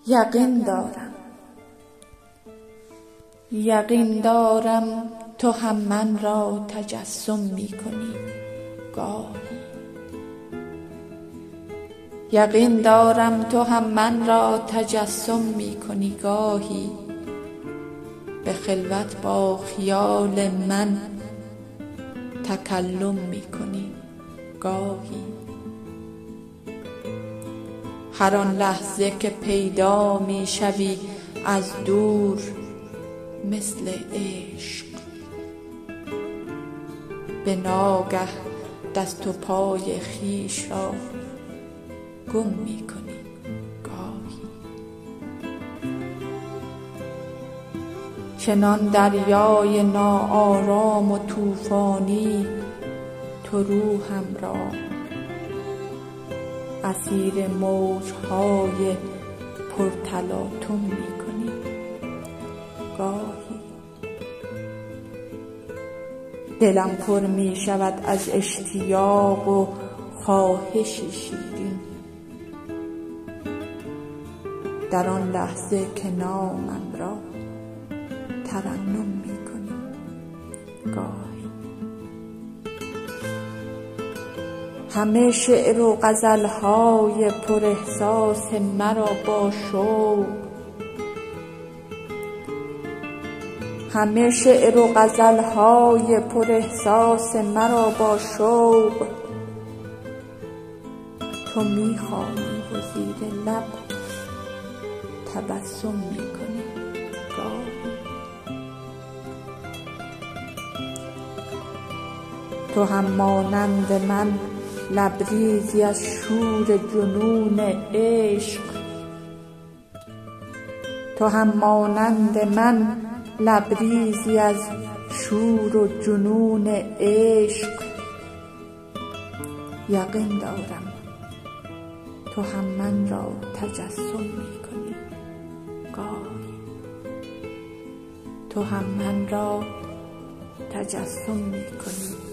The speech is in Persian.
یقین دارم تو هم من را تجسم می کنی گاهی. یقین دارم تو هم من را تجسم می کنی گاهی، به خلوت با خیال من تکلم می کنی گاهی. هر آن لحظه که پیدا می شوی از دور مثل عشق، به ناگه دست و پای خویش را گم می کنی گاهی. چنان دریای ناآرام و طوفانی تو روحم را اسیر موج‌های پرتلاطم می کنی گاهی. دلم پر می شود از اشتیاق و خواهشی شیرین، در آن لحظه که نامم را ترنم می کنی گاهی. همه شعر و غزل‌های پر احساس مرا با شوق، همه شعر و غزل‌های پر احساس مرا با شوق تو می خوانی و زیر لب تبسم می کنی گاهی. تو هم مانند من لبریزی از شور جنون عشق، تو هم مانند من لبریزی از شور و جنون عشق. یقین دارم تو هم من را تجسم می کنی گاهی، تو هم من را تجسم می کنی